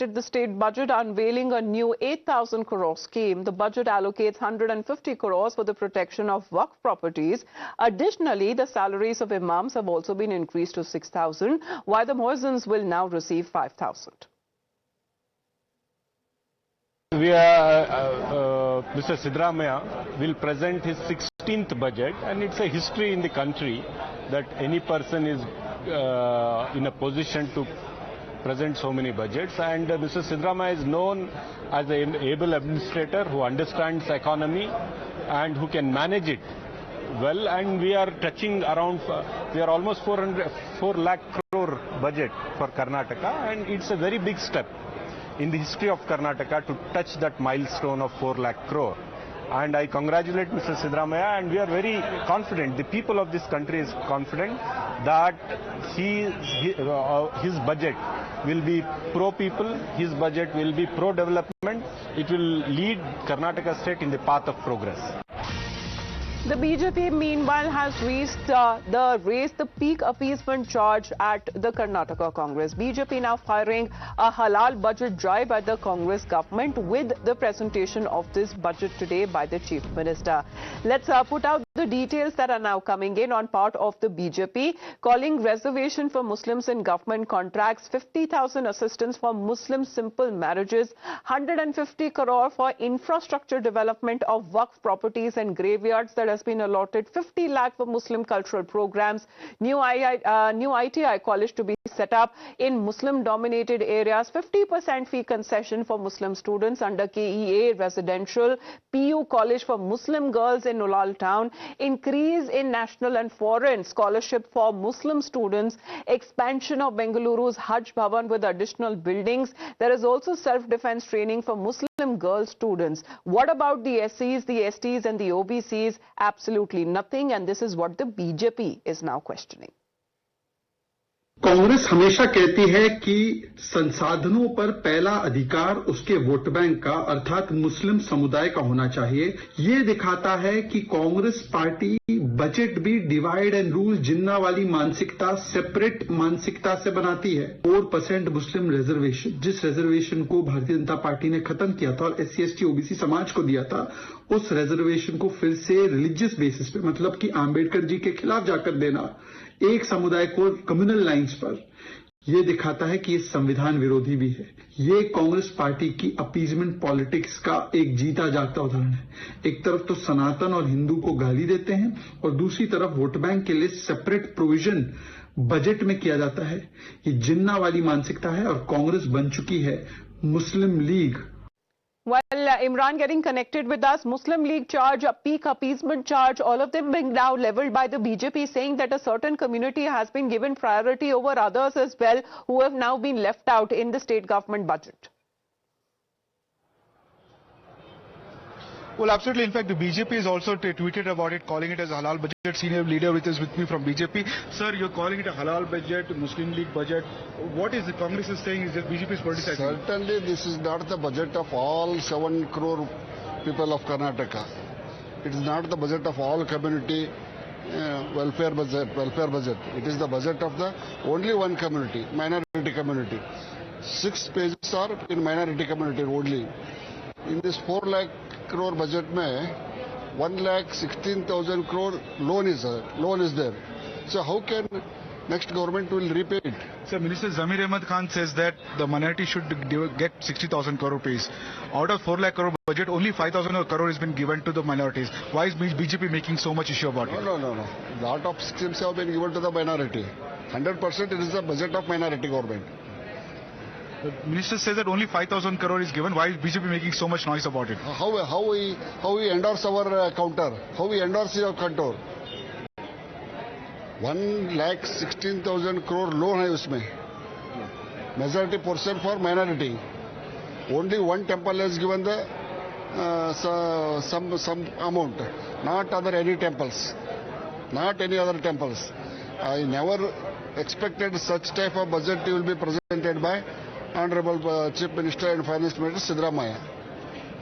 presented the state budget unveiling a new 8,000 crore scheme. The budget allocates 150 crores for the protection of Waqf properties. Additionally, the salaries of imams have also been increased to 6,000, while the muezzins will now receive 5,000. Mr. Siddaramaiah will present his 16th budget, and it's a history in the country that any person is in a position to present so many budgets. And Mr. Siddaramaiah is known as an able administrator who understands the economy and who can manage it well. And we are touching around, we are almost 4 lakh crore budget for Karnataka, and it's a very big step in the history of Karnataka to touch that milestone of 4 lakh crore. And I congratulate Mr. Siddaramaiah, and we are very confident, the people of this country is confident that his budget will be pro-people, his budget will be pro-development, it will lead Karnataka state in the path of progress. The BJP, meanwhile, has raised the peak appeasement charge at the Karnataka Congress. BJP now firing a halal budget drive at the Congress government with the presentation of this budget today by the Chief Minister. Let's put out the details that are now coming in on part of the BJP, calling reservation for Muslims in government contracts, 50,000 assistance for Muslim simple marriages, 150 crore for infrastructure development of Waqf properties and graveyards that has been allotted, 50 lakh for Muslim cultural programs, new ITI college to be set up in Muslim-dominated areas, 50% fee concession for Muslim students under KEA residential, PU college for Muslim girls in Ulal town, increase in national and foreign scholarship for Muslim students, expansion of Bengaluru's Hajj Bhavan with additional buildings. There is also self-defense training for Muslim girl students. What about the SCs, the STs and the OBCs? Absolutely nothing, and this is what the BJP is now questioning. Congress हमेशा कहती है कि संसाधनों पर पहला अधिकार उसके vote bank का अर्थात मुस्लिम समुदाय का होना चाहिए। ये दिखाता है कि कांग्रेस पार्टी बजट भी डिवाइड एंड रूल जिन्ना वाली मानसिकता, सेपरेट मानसिकता से बनाती है। 4% मुस्लिम रिजर्वेशन, जिस रिजर्वेशन को भारतीय जनता पार्टी ने खत्म किया था और SC ST OBC समाज को दिया था, उस रिजर्वेशन को फिर से रिलीजियस बेसिस पे, मतलब कि आंबेडकर जी के खिलाफ जाकर देना एक समुदाय को कम्युनल लाइंस पर, यह दिखाता है कि ये संविधान विरोधी भी है। ये कांग्रेस पार्टी की अपीजमेंट पॉलिटिक्स का एक जीता जागता उदाहरण है। एक तरफ तो सनातन और हिंदू को गाली देते हैं और दूसरी तरफ वोट बैंक के लिए सेपरेट प्रोविजन बजट में किया जाता है। ये जिन्ना वाली मानसिकता है और कांग्रेस बन चुकी है मुस्लिम league. Well, Imran getting connected with us, Muslim League charge, a peak appeasement charge, all of them being now leveled by the BJP, saying that a certain community has been given priority over others as well, who have now been left out in the state government budget. Well, absolutely. In fact, the BJP has also tweeted about it, calling it as a halal budget. Senior leader with me from BJP. Sir, you're calling it a halal budget, Muslim League budget. What is the Congress is saying is that BJP is politicizing? Certainly, this is not the budget of all 7 crore people of Karnataka. It is not the budget of all community welfare budget. It is the budget of the only one community, minority community. 6 pages are in minority community only. In this 4 lakh crore budget mein 1,16,000 crore loan is there. So how can next government will repay it? Sir, Minister Zamir Ahmad Khan says that the minority should get 60,000 crore rupees. Out of 4 lakh crore budget, only 5,000 crore has been given to the minorities. Why is BJP making so much issue about it? No. Lot of schemes have been given to the minority. 100% it is the budget of minority government. The minister says that only 5,000 crore is given. Why is BJP making so much noise about it? How we endorse our counter? How we endorse your contour? 1,16,000 crore loan hai usme. Majority portion for minority. Only one temple has given the some amount. Not other any temples. Not any other temples. I never expected such type of budget will be presented by Honorable Chief Minister and Finance Minister Siddaramaiah.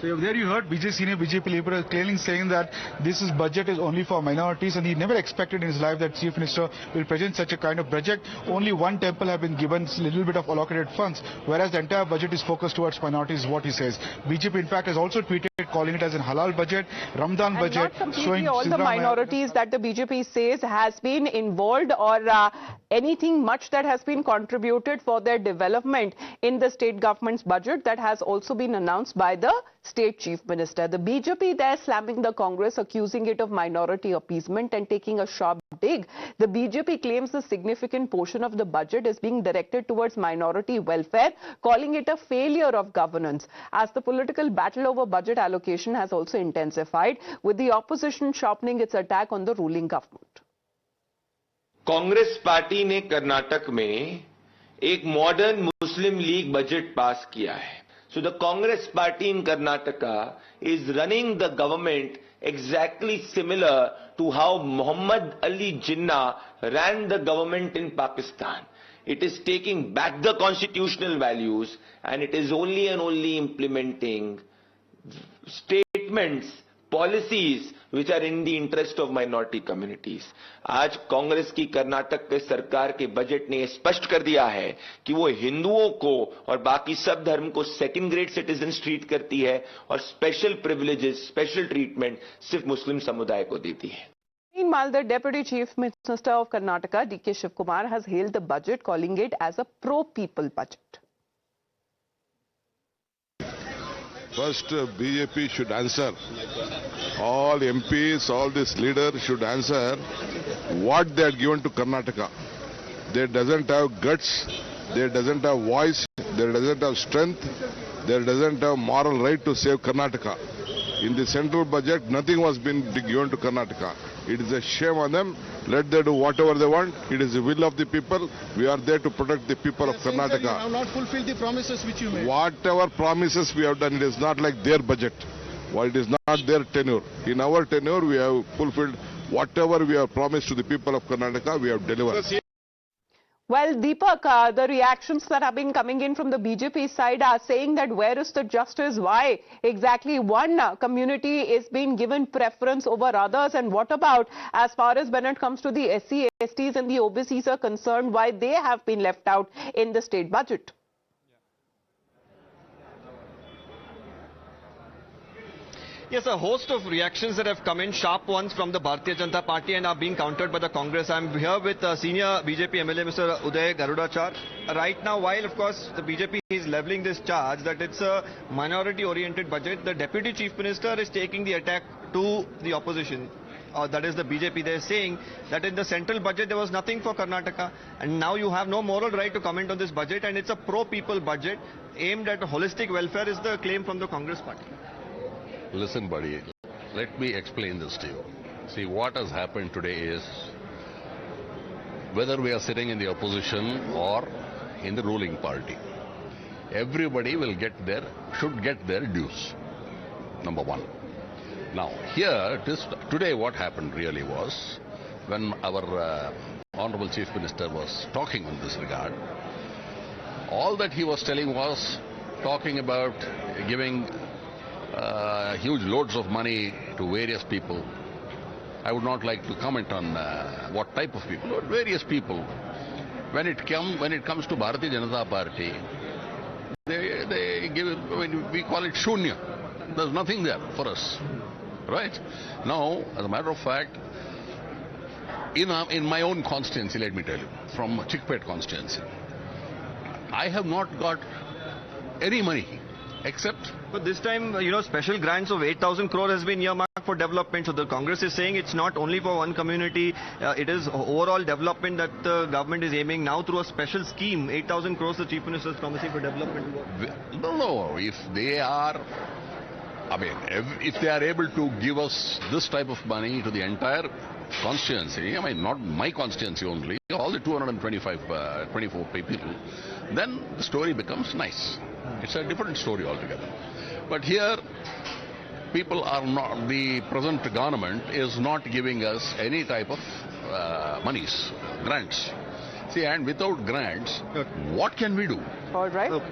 So there you heard senior BJP leader clearly saying that this budget is only for minorities, and he never expected in his life that Chief Minister will present such a kind of budget. Only one temple have been given a little bit of allocated funds, whereas the entire budget is focused towards minorities, is what he says. BJP in fact has also tweeted calling it as a halal budget, Ramadan and budget, not completely showing all the minorities that the BJP says has been involved or anything much that has been contributed for their development in the state government's budget that has also been announced by the state chief minister. The BJP there slamming the Congress, accusing it of minority appeasement and taking a sharp dig. The BJP claims a significant portion of the budget is being directed towards minority welfare, calling it a failure of governance, as the political battle over budget allocation has also intensified, with the opposition sharpening its attack on the ruling government. Congress party ने कर्नाटक में एक modern मुस्लिम league budget pass किया है. So the Congress party in Karnataka is running the government exactly similar to how Muhammad Ali Jinnah ran the government in Pakistan. It is taking back the constitutional values and it is only and only implementing statements, policies which are in the interest of minority communities. आज कांग्रेस की कर्नाटक के सरकार के budget ने स्पष्ट कर दिया है कि वो हिंदुओं को और बाकी सब धर्म को सेकंड ग्रेड सिटीजन्स ट्रीट करती है और स्पेशल प्रिविलेजेस, स्पेशल ट्रीटमेंट सिर्फ मुस्लिम समुदाय को देती है. Meanwhile, the Deputy Chief Minister of Karnataka, D.K. Shivkumar, has hailed the budget, calling it as a pro-people budget. First, BJP should answer. All MPs, all these leaders should answer what they are given to Karnataka. They doesn't have guts, they doesn't have voice, they doesn't have strength, they doesn't have moral right to save Karnataka. In the central budget, nothing was being given to Karnataka. It is a shame on them. Let them do whatever they want. It is the will of the people. We are there to protect the people of Karnataka. You have not fulfilled the promises which you made. Whatever promises we have done, it is not like their budget. Well, it is not their tenure. In our tenure, we have fulfilled whatever we have promised to the people of Karnataka, we have delivered. Well, Deepak, the reactions that have been coming in from the BJP side are saying that where is the justice? Why exactly one community is being given preference over others? And what about as far as when it comes to the SC, STs and the OBCs are concerned, why they have been left out in the state budget? Yes, a host of reactions that have come in, sharp ones from the Bharatiya Janata Party and are being countered by the Congress. I'm here with senior BJP MLA Mr. Uday Garudachar. Right now, while of course the BJP is levelling this charge that it's a minority-oriented budget, the Deputy Chief Minister is taking the attack to the opposition. That is the BJP. They're saying that in the central budget there was nothing for Karnataka, and now you have no moral right to comment on this budget, and it's a pro-people budget aimed at holistic welfare is the claim from the Congress party. Listen, buddy, let me explain this to you. See, what has happened today is, whether we are sitting in the opposition or in the ruling party, everybody will should get their dues, number one. Now, here, today what happened really was, when our Honorable Chief Minister was talking in this regard, all that he was telling was talking about giving huge loads of money to various people. I would not like to comment on what type of people, but various people. When it comes to Bharatiya Janata Party, they give, we call it shunya. There's nothing there for us, right? Now, as a matter of fact, in my own constituency, let me tell you, from Chickpet constituency, I have not got any money except. But this time, special grants of 8,000 crore has been earmarked for development. So the Congress is saying it's not only for one community. It is overall development that the government is aiming now through a special scheme. 8,000 crores the Chief Minister is promising for development. No. If they are, if they are able to give us this type of money to the entire constituency, not my constituency only, all the 24 people, then the story becomes nice. It's a different story altogether. But here, people are not, the present government is not giving us any type of monies, grants. See, and without grants, what can we do? All right. Okay.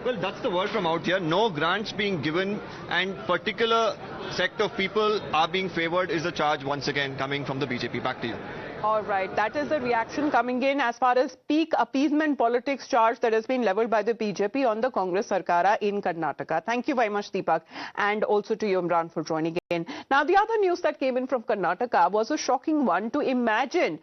Well, that's the word from out here. No grants being given and particular sect of people are being favored is the charge once again coming from the BJP. Back to you. All right, that is the reaction coming in as far as peak appeasement politics charge that has been leveled by the BJP on the Congress Sarkara in Karnataka. Thank you very much, Deepak, and also to you, Imran, for joining in. Now, the other news that came in from Karnataka was a shocking one. To imagine